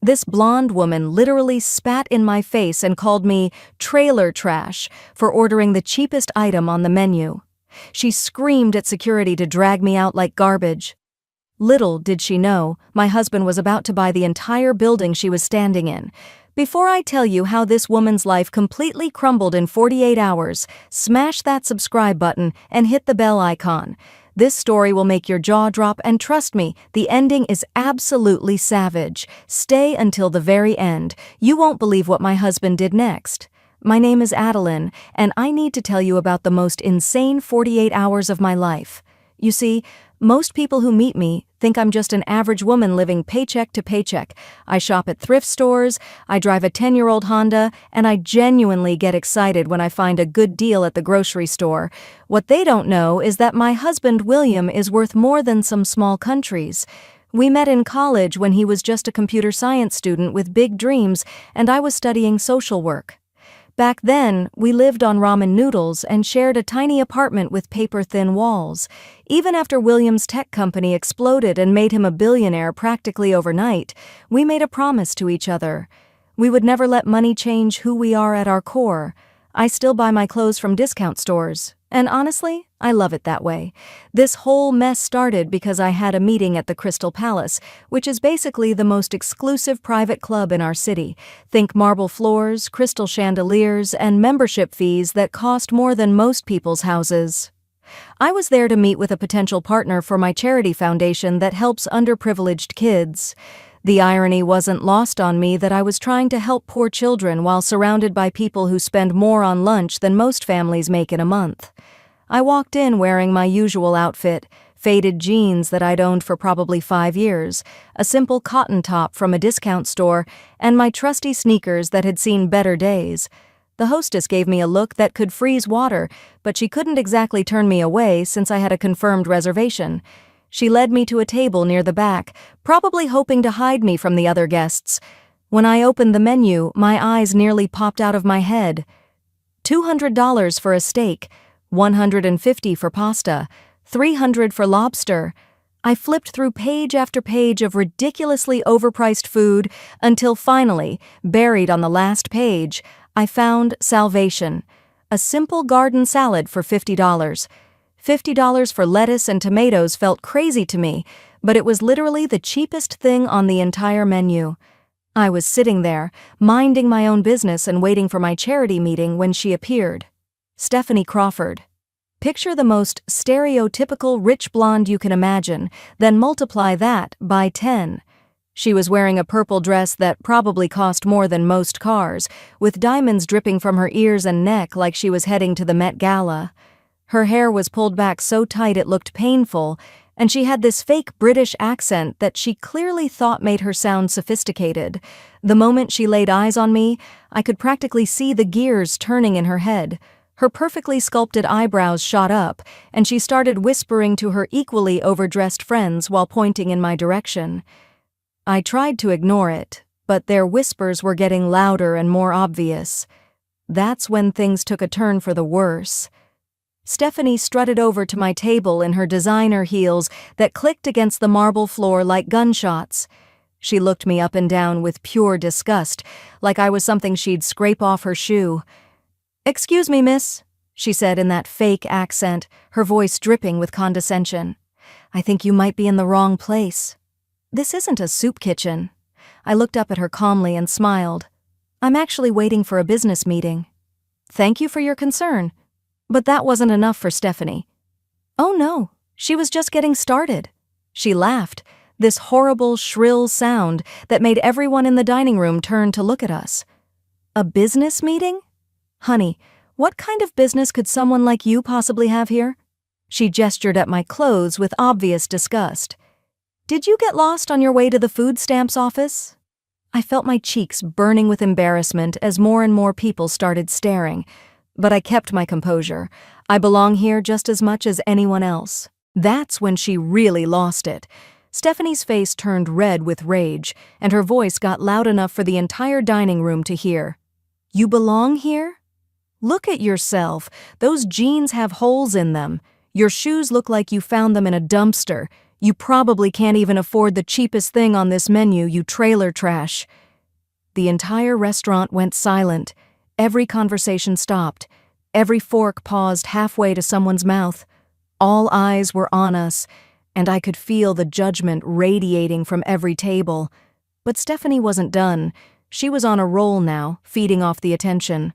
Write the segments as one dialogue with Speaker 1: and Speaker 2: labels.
Speaker 1: This blonde woman literally spat in my face and called me trailer trash for ordering the cheapest item on the menu. She screamed at security to drag me out like garbage. Little did she know, my husband was about to buy the entire building she was standing in. Before I tell you how this woman's life completely crumbled in 48 hours, smash that subscribe button and hit the bell icon. This story will make your jaw drop, and trust me, the ending is absolutely savage. Stay until the very end. You won't believe what my husband did next. My name is Adeline, and I need to tell you about the most insane 48 hours of my life. You see, most people who meet me think I'm just an average woman living paycheck to paycheck. I shop at thrift stores, I drive a 10-year-old Honda, and I genuinely get excited when I find a good deal at the grocery store. What they don't know is that my husband, William, is worth more than some small countries. We met in college when he was just a computer science student with big dreams, and I was studying social work. Back then, we lived on ramen noodles and shared a tiny apartment with paper-thin walls. Even after William's tech company exploded and made him a billionaire practically overnight, we made a promise to each other. We would never let money change who we are at our core. I still buy my clothes from discount stores, and honestly, I love it that way. This whole mess started because I had a meeting at the Crystal Palace, which is basically the most exclusive private club in our city. Think marble floors, crystal chandeliers, and membership fees that cost more than most people's houses. I was there to meet with a potential partner for my charity foundation that helps underprivileged kids. The irony wasn't lost on me that I was trying to help poor children while surrounded by people who spend more on lunch than most families make in a month. I walked in wearing my usual outfit, faded jeans that I'd owned for probably 5 years, a simple cotton top from a discount store, and my trusty sneakers that had seen better days. The hostess gave me a look that could freeze water, but she couldn't exactly turn me away since I had a confirmed reservation. She led me to a table near the back, probably hoping to hide me from the other guests. When I opened the menu, my eyes nearly popped out of my head. $200 for a steak, $150 for pasta, $300 for lobster. I flipped through page after page of ridiculously overpriced food until finally, buried on the last page, I found salvation. A simple garden salad for $50. $50 for lettuce and tomatoes felt crazy to me, but it was literally the cheapest thing on the entire menu. I was sitting there, minding my own business and waiting for my charity meeting when she appeared. Stephanie Crawford. Picture the most stereotypical rich blonde you can imagine, then multiply that by 10. She was wearing a purple dress that probably cost more than most cars, with diamonds dripping from her ears and neck like she was heading to the Met Gala. Her hair was pulled back so tight it looked painful, and she had this fake British accent that she clearly thought made her sound sophisticated. The moment she laid eyes on me, I could practically see the gears turning in her head. Her perfectly sculpted eyebrows shot up, and she started whispering to her equally overdressed friends while pointing in my direction. I tried to ignore it, but their whispers were getting louder and more obvious. That's when things took a turn for the worse. Stephanie strutted over to my table in her designer heels that clicked against the marble floor like gunshots. She looked me up and down with pure disgust, like I was something she'd scrape off her shoe. "Excuse me, miss," she said in that fake accent, her voice dripping with condescension. "I think you might be in the wrong place. This isn't a soup kitchen." I looked up at her calmly and smiled. "I'm actually waiting for a business meeting." "Thank you for your concern." But that wasn't enough for Stephanie. Oh no, she was just getting started. She laughed, this horrible, shrill sound that made everyone in the dining room turn to look at us. "A business meeting? Honey, what kind of business could someone like you possibly have here?" She gestured at my clothes with obvious disgust. "Did you get lost on your way to the food stamps office?" I felt my cheeks burning with embarrassment as more and more people started staring. But I kept my composure. I belong here just as much as anyone else. That's when she really lost it. Stephanie's face turned red with rage, and her voice got loud enough for the entire dining room to hear. "You belong here? Look at yourself. Those jeans have holes in them. Your shoes look like you found them in a dumpster. You probably can't even afford the cheapest thing on this menu, you trailer trash." The entire restaurant went silent. Every conversation stopped. Every fork paused halfway to someone's mouth. All eyes were on us, and I could feel the judgment radiating from every table. But Stephanie wasn't done. She was on a roll now, feeding off the attention.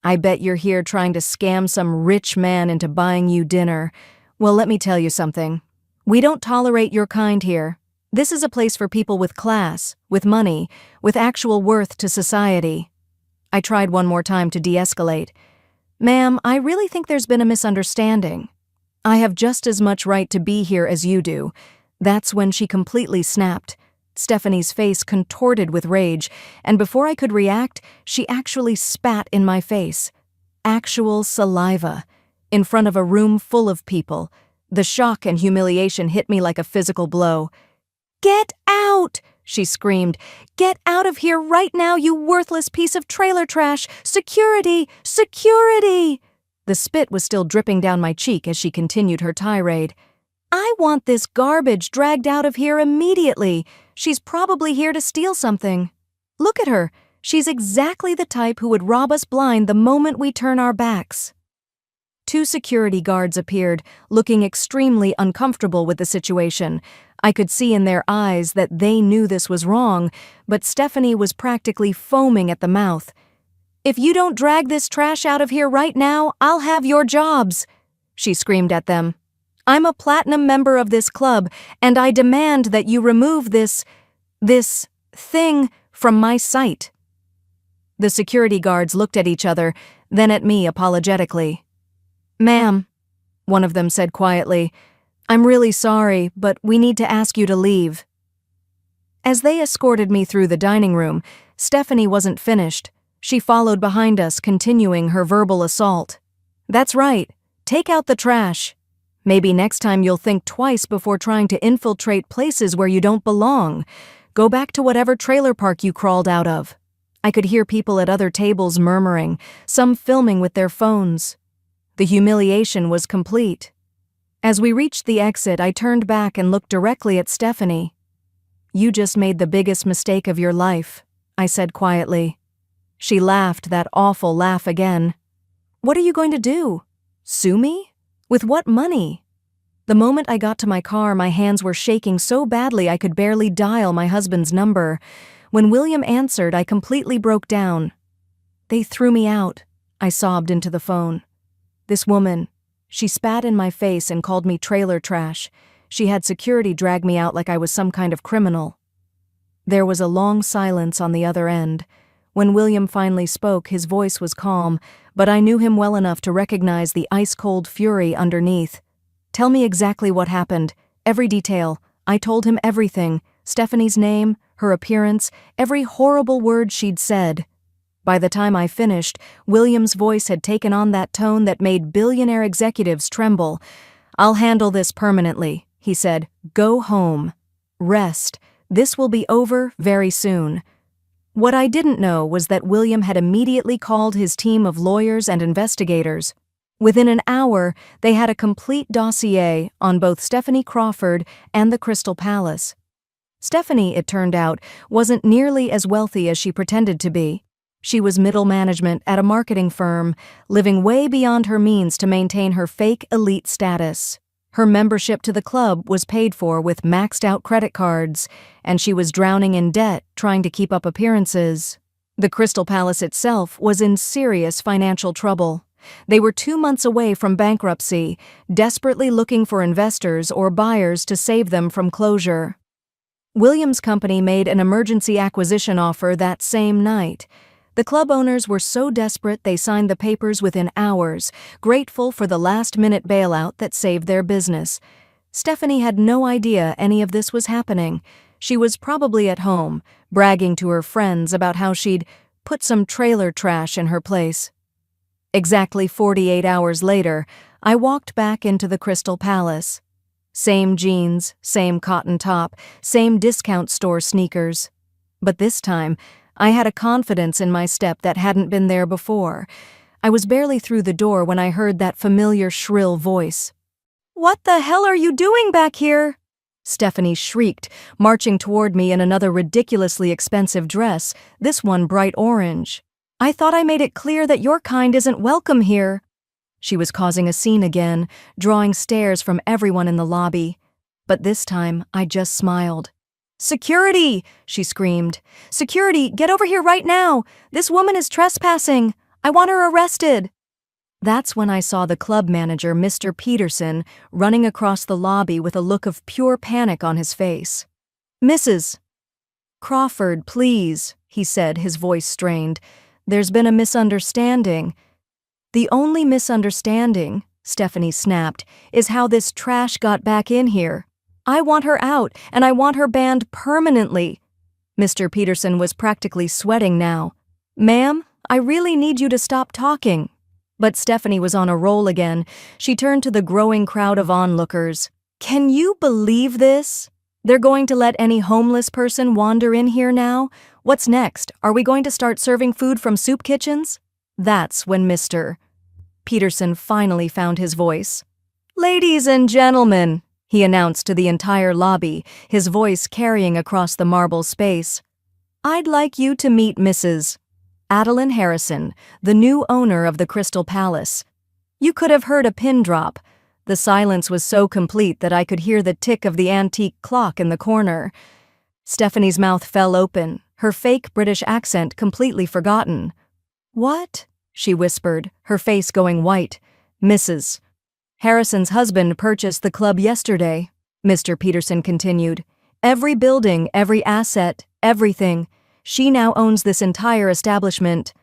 Speaker 1: "I bet you're here trying to scam some rich man into buying you dinner. Well, let me tell you something. We don't tolerate your kind here. This is a place for people with class, with money, with actual worth to society." I tried one more time to de-escalate. "Ma'am, I really think there's been a misunderstanding. I have just as much right to be here as you do." That's when she completely snapped. Stephanie's face contorted with rage, and before I could react, she actually spat in my face. Actual saliva. In front of a room full of people. The shock and humiliation hit me like a physical blow. "Get out!" she screamed. "Get out of here right now, you worthless piece of trailer trash! Security! Security!" The spit was still dripping down my cheek as she continued her tirade. "I want this garbage dragged out of here immediately. She's probably here to steal something. Look at her. She's exactly the type who would rob us blind the moment we turn our backs." 2 security guards appeared, looking extremely uncomfortable with the situation. I could see in their eyes that they knew this was wrong, but Stephanie was practically foaming at the mouth. "If you don't drag this trash out of here right now, I'll have your jobs," she screamed at them. "I'm a platinum member of this club, and I demand that you remove this thing from my sight." The security guards looked at each other, then at me apologetically. "Ma'am," one of them said quietly, "I'm really sorry, but we need to ask you to leave." As they escorted me through the dining room, Stephanie wasn't finished. She followed behind us, continuing her verbal assault. "That's right. Take out the trash. Maybe next time you'll think twice before trying to infiltrate places where you don't belong. Go back to whatever trailer park you crawled out of." I could hear people at other tables murmuring, some filming with their phones. The humiliation was complete. As we reached the exit, I turned back and looked directly at Stephanie. "You just made the biggest mistake of your life," I said quietly. She laughed that awful laugh again. "What are you going to do? Sue me? With what money?" The moment I got to my car, my hands were shaking so badly I could barely dial my husband's number. When William answered, I completely broke down. "They threw me out," I sobbed into the phone. "This woman, she spat in my face and called me trailer trash. She had security drag me out like I was some kind of criminal." There was a long silence on the other end. When William finally spoke, his voice was calm, but I knew him well enough to recognize the ice-cold fury underneath. "Tell me exactly what happened, every detail." I told him everything, Stephanie's name, her appearance, every horrible word she'd said. By the time I finished, William's voice had taken on that tone that made billionaire executives tremble. "I'll handle this permanently," he said. "Go home. Rest. This will be over very soon." What I didn't know was that William had immediately called his team of lawyers and investigators. Within an hour, they had a complete dossier on both Stephanie Crawford and the Crystal Palace. Stephanie, it turned out, wasn't nearly as wealthy as she pretended to be. She was middle management at a marketing firm, living way beyond her means to maintain her fake elite status. Her membership to the club was paid for with maxed-out credit cards, and she was drowning in debt trying to keep up appearances. The Crystal Palace itself was in serious financial trouble. They were 2 months away from bankruptcy, desperately looking for investors or buyers to save them from closure. William's company made an emergency acquisition offer that same night. The club owners were so desperate they signed the papers within hours, grateful for the last-minute bailout that saved their business. Stephanie had no idea any of this was happening. She was probably at home, bragging to her friends about how she'd put some trailer trash in her place. Exactly 48 hours later, I walked back into the Crystal Palace. Same jeans, same cotton top, same discount store sneakers. But this time, I had a confidence in my step that hadn't been there before. I was barely through the door when I heard that familiar shrill voice. "What the hell are you doing back here?" Stephanie shrieked, marching toward me in another ridiculously expensive dress, this one bright orange. "I thought I made it clear that your kind isn't welcome here." She was causing a scene again, drawing stares from everyone in the lobby. But this time, I just smiled. "Security!" she screamed. "Security, get over here right now! This woman is trespassing! I want her arrested!" That's when I saw the club manager, Mr. Peterson, running across the lobby with a look of pure panic on his face. "Mrs. Crawford, please," he said, his voice strained. "There's been a misunderstanding." "The only misunderstanding," Stephanie snapped, "is how this trash got back in here. I want her out, and I want her banned permanently." Mr. Peterson was practically sweating now. "Ma'am, I really need you to stop talking." But Stephanie was on a roll again. She turned to the growing crowd of onlookers. "Can you believe this? They're going to let any homeless person wander in here now? What's next? Are we going to start serving food from soup kitchens?" That's when Mr. Peterson finally found his voice. "Ladies and gentlemen," he announced to the entire lobby, his voice carrying across the marble space, "I'd like you to meet Mrs. Adeline Harrison, the new owner of the Crystal Palace." You could have heard a pin drop. The silence was so complete that I could hear the tick of the antique clock in the corner. Stephanie's mouth fell open, her fake British accent completely forgotten. "What?" she whispered, her face going white. "Mrs. Harrison's husband purchased the club yesterday," Mr. Peterson continued. "Every building, every asset, everything. She now owns this entire establishment."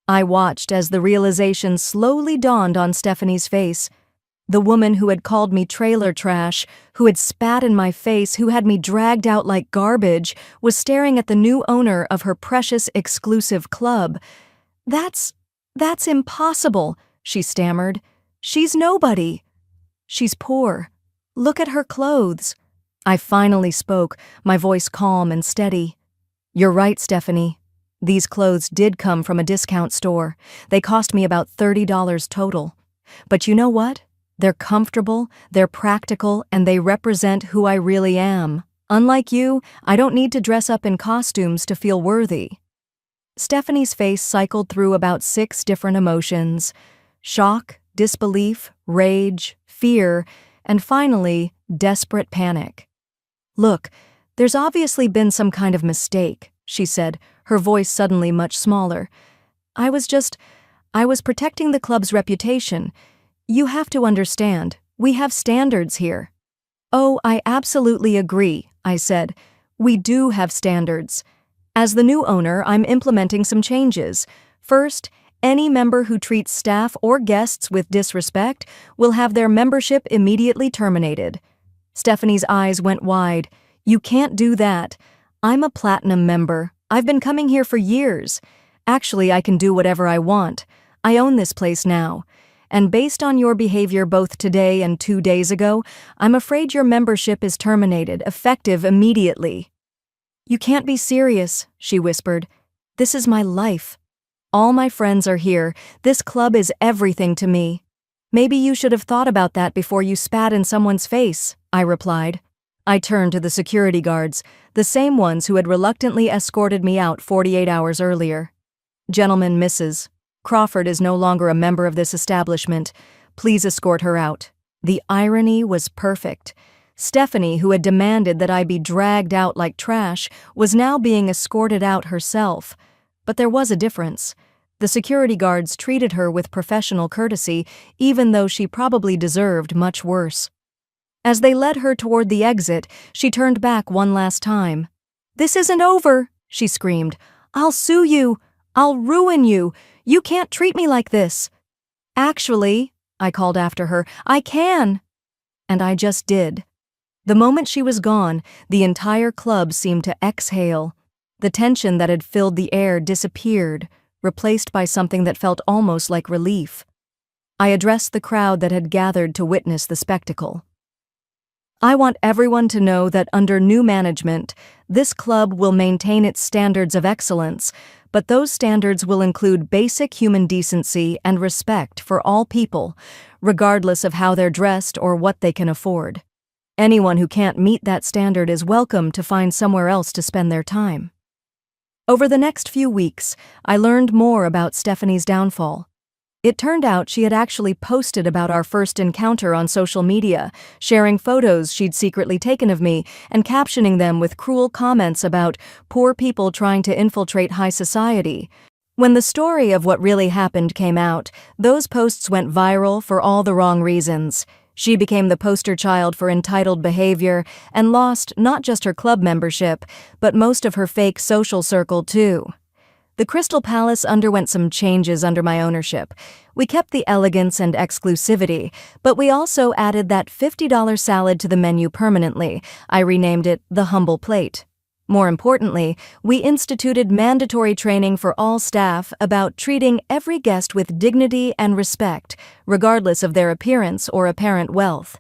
Speaker 1: I watched as the realization slowly dawned on Stephanie's face. The woman who had called me trailer trash, who had spat in my face, who had me dragged out like garbage, was staring at the new owner of her precious exclusive club. That's impossible," she stammered. "She's nobody. She's poor. Look at her clothes." I finally spoke, my voice calm and steady. "You're right, Stephanie. These clothes did come from a discount store. They cost me about $30 total. But you know what? They're comfortable, they're practical, and they represent who I really am. Unlike you, I don't need to dress up in costumes to feel worthy." Stephanie's face cycled through about 6 different emotions: shock, disbelief, rage, fear, and finally, desperate panic. "Look, there's obviously been some kind of mistake," she said, her voice suddenly much smaller. I was protecting the club's reputation. You have to understand, we have standards here." "Oh, I absolutely agree," I said. "We do have standards. As the new owner, I'm implementing some changes. First, any member who treats staff or guests with disrespect will have their membership immediately terminated." Stephanie's eyes went wide. "You can't do that. I'm a platinum member. I've been coming here for years. Actually, I can do whatever I want. I own this place now. And based on your behavior both today and 2 days ago, I'm afraid your membership is terminated, effective immediately." "You can't be serious," she whispered. "This is my life. All my friends are here. This club is everything to me." "Maybe you should have thought about that before you spat in someone's face," I replied. I turned to the security guards, the same ones who had reluctantly escorted me out 48 hours earlier. "Gentlemen, Mrs. Crawford is no longer a member of this establishment. Please escort her out." The irony was perfect. Stephanie, who had demanded that I be dragged out like trash, was now being escorted out herself. But there was a difference. The security guards treated her with professional courtesy, even though she probably deserved much worse. As they led her toward the exit, she turned back one last time. "This isn't over," she screamed. "I'll sue you. I'll ruin you. You can't treat me like this." "Actually," I called after her, "I can." And I just did. The moment she was gone, the entire club seemed to exhale. The tension that had filled the air disappeared, replaced by something that felt almost like relief. I addressed the crowd that had gathered to witness the spectacle. "I want everyone to know that under new management, this club will maintain its standards of excellence, but those standards will include basic human decency and respect for all people, regardless of how they're dressed or what they can afford. Anyone who can't meet that standard is welcome to find somewhere else to spend their time. Over the next few weeks, I learned more about Stephanie's downfall. It turned out she had actually posted about our first encounter on social media, sharing photos she'd secretly taken of me and captioning them with cruel comments about poor people trying to infiltrate high society. When the story of what really happened came out, those posts went viral for all the wrong reasons. She became the poster child for entitled behavior and lost not just her club membership, but most of her fake social circle too. The Crystal Palace underwent some changes under my ownership. We kept the elegance and exclusivity, but we also added that $50 salad to the menu permanently. I renamed it the Humble Plate. More importantly, we instituted mandatory training for all staff about treating every guest with dignity and respect, regardless of their appearance or apparent wealth.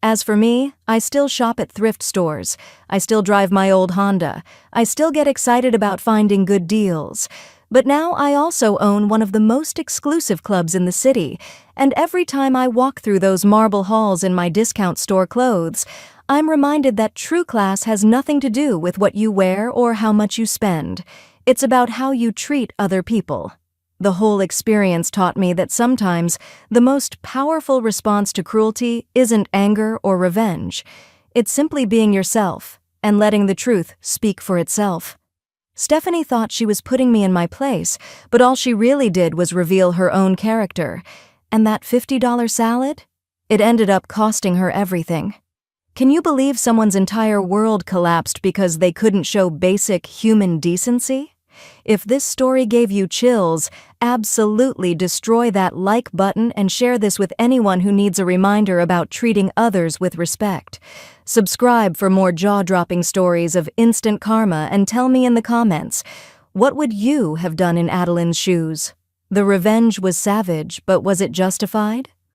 Speaker 1: As for me, I still shop at thrift stores. I still drive my old Honda. I still get excited about finding good deals. But now I also own one of the most exclusive clubs in the city, and every time I walk through those marble halls in my discount store clothes, I'm reminded that true class has nothing to do with what you wear or how much you spend. It's about how you treat other people. The whole experience taught me that sometimes the most powerful response to cruelty isn't anger or revenge. It's simply being yourself and letting the truth speak for itself. Stephanie thought she was putting me in my place, but all she really did was reveal her own character. And that $50 salad? It ended up costing her everything. Can you believe someone's entire world collapsed because they couldn't show basic human decency? If this story gave you chills, absolutely destroy that like button and share this with anyone who needs a reminder about treating others with respect. Subscribe for more jaw-dropping stories of instant karma and tell me in the comments, what would you have done in Adeline's shoes? The revenge was savage, but was it justified?